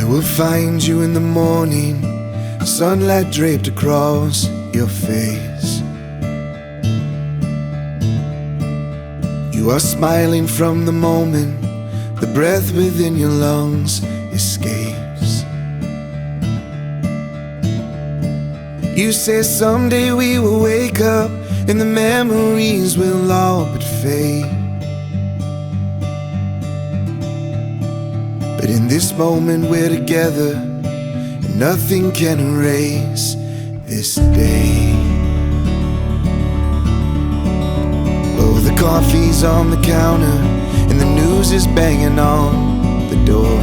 will find you in the morning, sunlight draped across your face. You are smiling from the moment the breath within your lungs escapes. You say someday we will wake up and the memories will all but fade. But in this moment we're together, and nothing can erase this day. Oh, the coffee's on the counter and the news is banging on the door.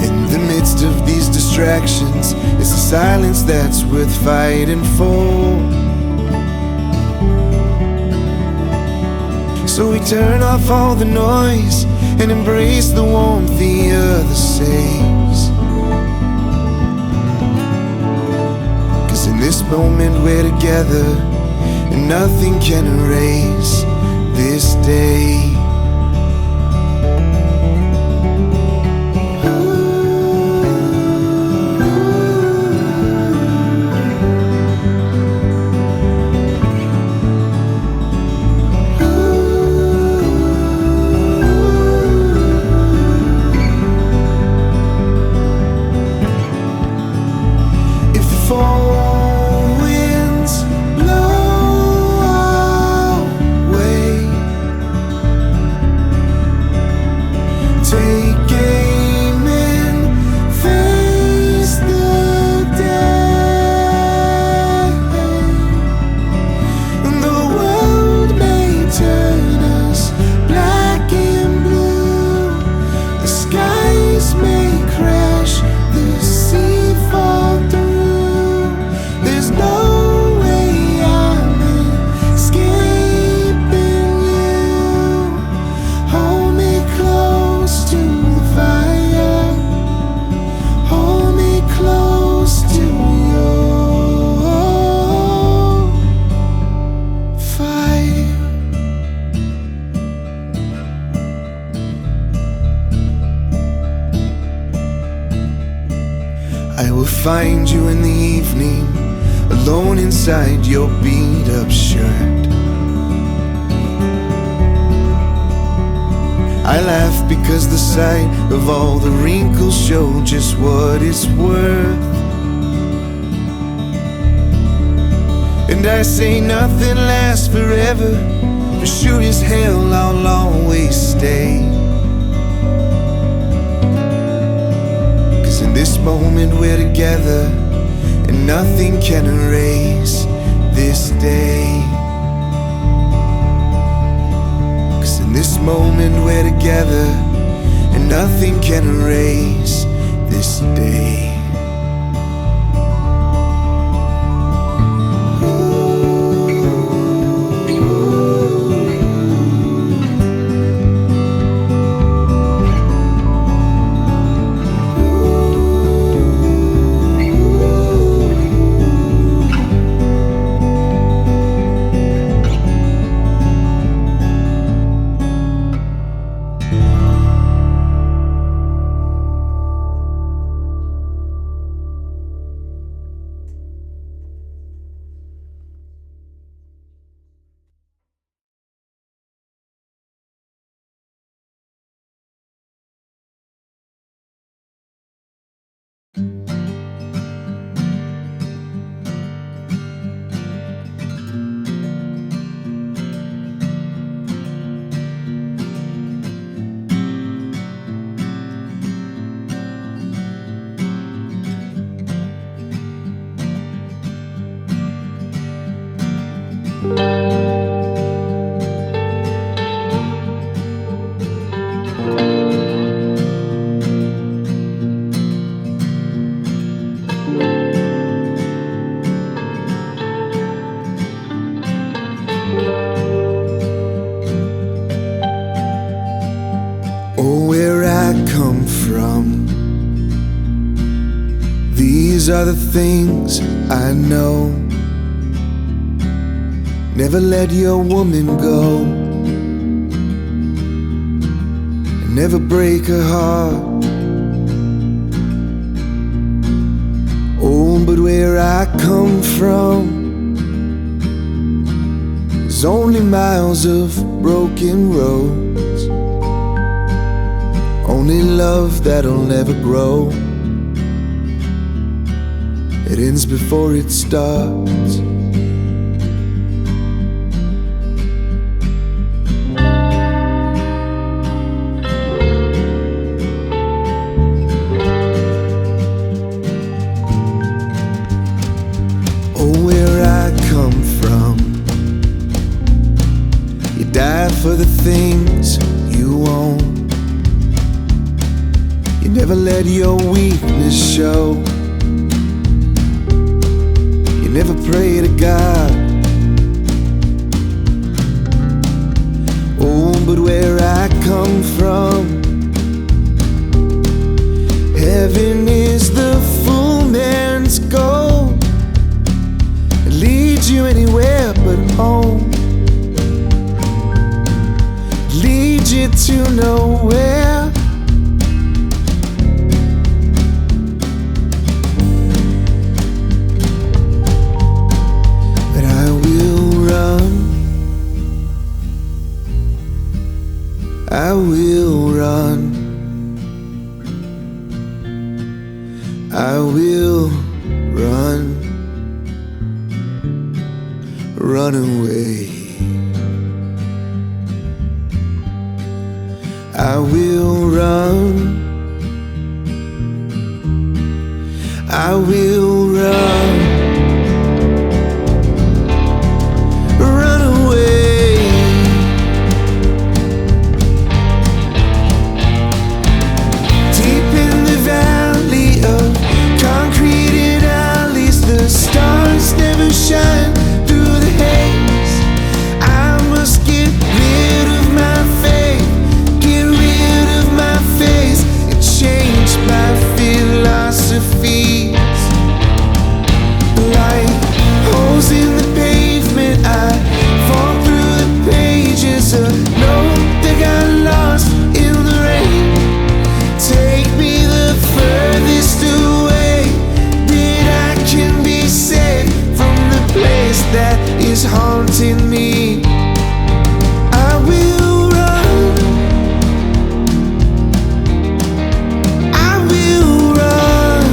In the midst of these distractions, it's the silence that's worth fighting for. So we turn off all the noise and embrace the warmth the other saves. 'Cause in this moment we're together, and nothing can erase this day. Find you in the evening, alone inside your beat-up shirt. I laugh because the sight of all the wrinkles show just what it's worth. And I say nothing lasts forever, but sure as hell I'll always stay. In this moment we're together, and nothing can erase this day. 'Cause in this moment we're together, and nothing can erase this day. These are the things I know. Never let your woman go. never break a heart. Oh, but where I come from, there's only miles of broken roads, only love that'll never grow. It ends before it starts. Oh, where I come from, you die for the things you own. You never let your weakness show. You never pray to God. Oh, but where I come from, heaven is the full man's goal. It leads you anywhere but home, it leads you to nowhere. I will run, I will run, run away. I will run, I will run, run away. The stars never shine through the haze. I must get rid of my faith, get rid of my face, and change my philosophies. Like holes in the pavement, I fall through the pages. A note that got lost in the rain. Take me the furthest away can be saved from the place that is haunting me. I will run, I will run,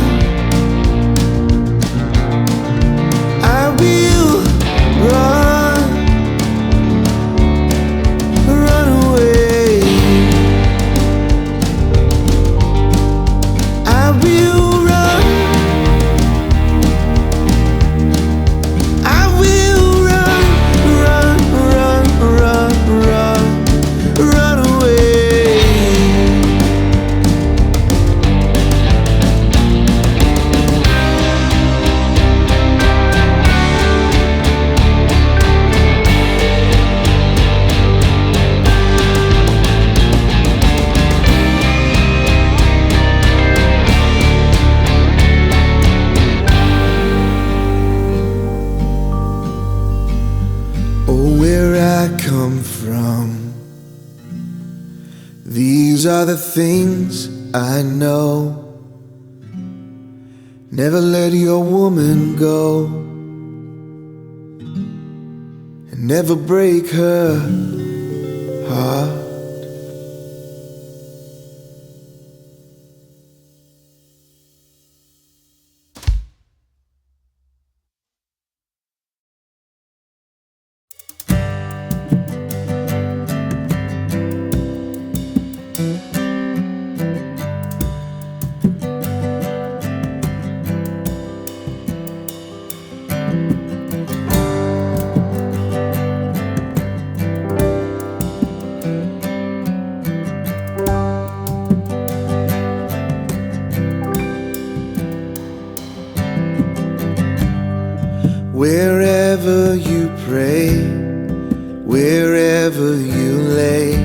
I will run, run away. I will run, run away. Oh, where I come from, these are the things I know. Never let your woman go, and never break her heart. Wherever you pray, wherever you lay,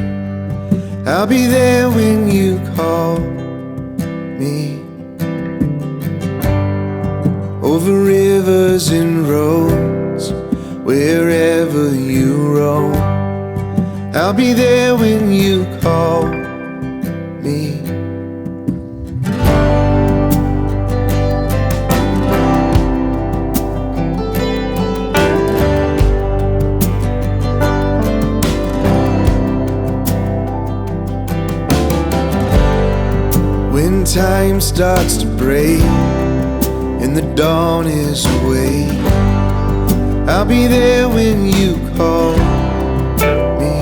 I'll be there when you call me. Over rivers and roads, wherever you roam, I'll be there when you call time starts to break and the dawn is away, I'll be there when you call me.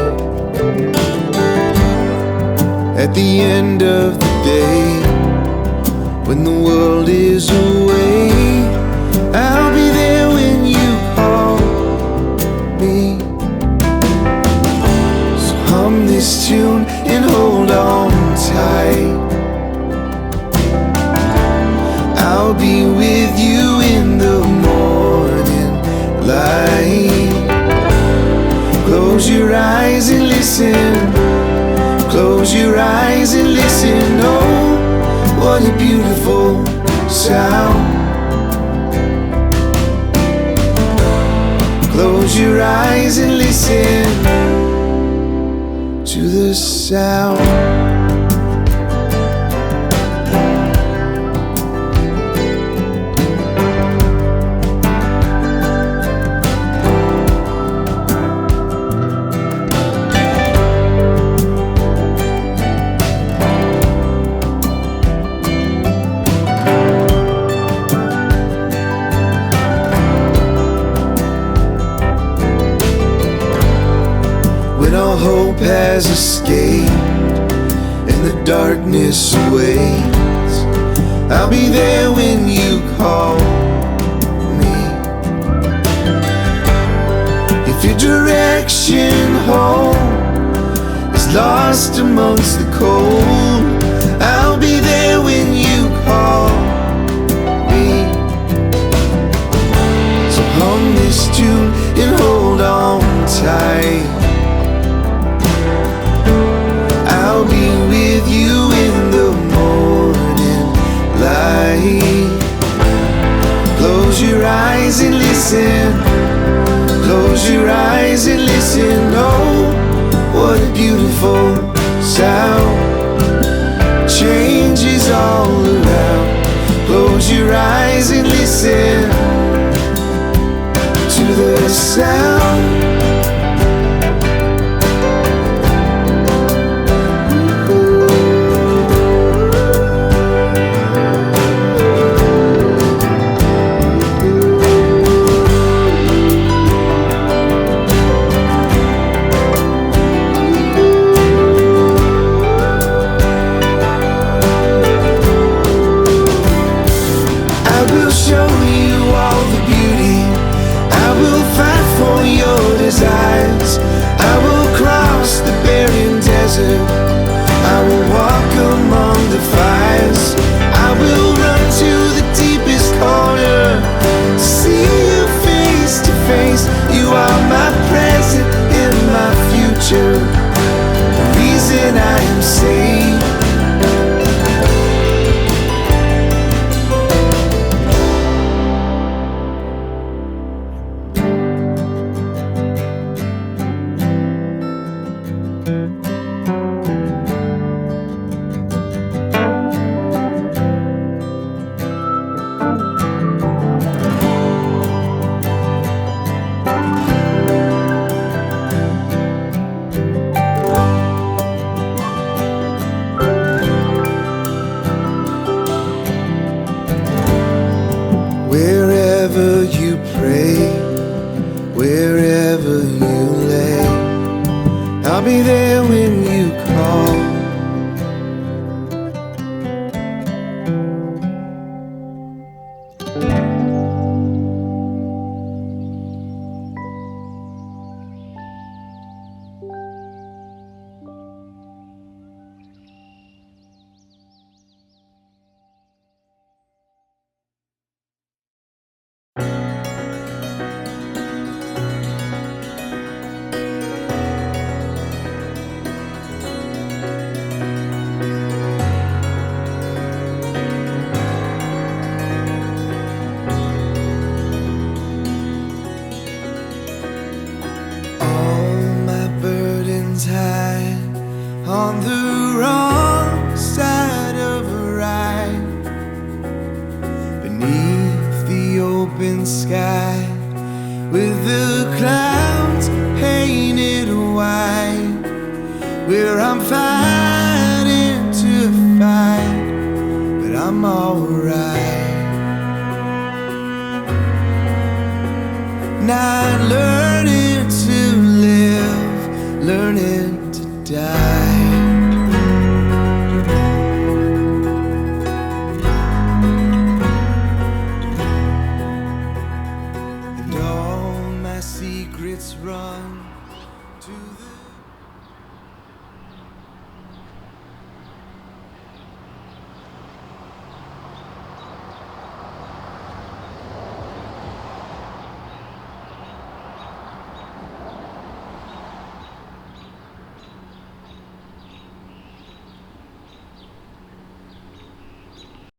At the end of the day, when the world is away, I'll be there when you call me. So hum this tune and hold on tight. I'll be with you in the morning light. Close your eyes and listen. Close your eyes and listen. Oh, what a beautiful sound. Close your eyes and listen to the sound. Hope has escaped and the darkness awaits, I'll be there when you call me. If your direction home is lost amongst the cold, I'll be there when you call me. So hum this tune and hold on tight. I'll be with you in the morning light. Close your eyes and listen. Close your eyes and listen. Oh, what a beautiful sound. Change is all around. Close your eyes and listen to the sound. I will cross the barren desert. I will walk among the fires. I will run to the deepest corner to see you face to face. You are my present and my future, the reason I am saved. Wherever you pray, wherever you lay, I'll be there when you call. On the wrong side of a ride, beneath the open sky, with the clouds painted white, where I'm fighting to fight I'm alright. Not learning to live, learning to die. And all my secrets run to the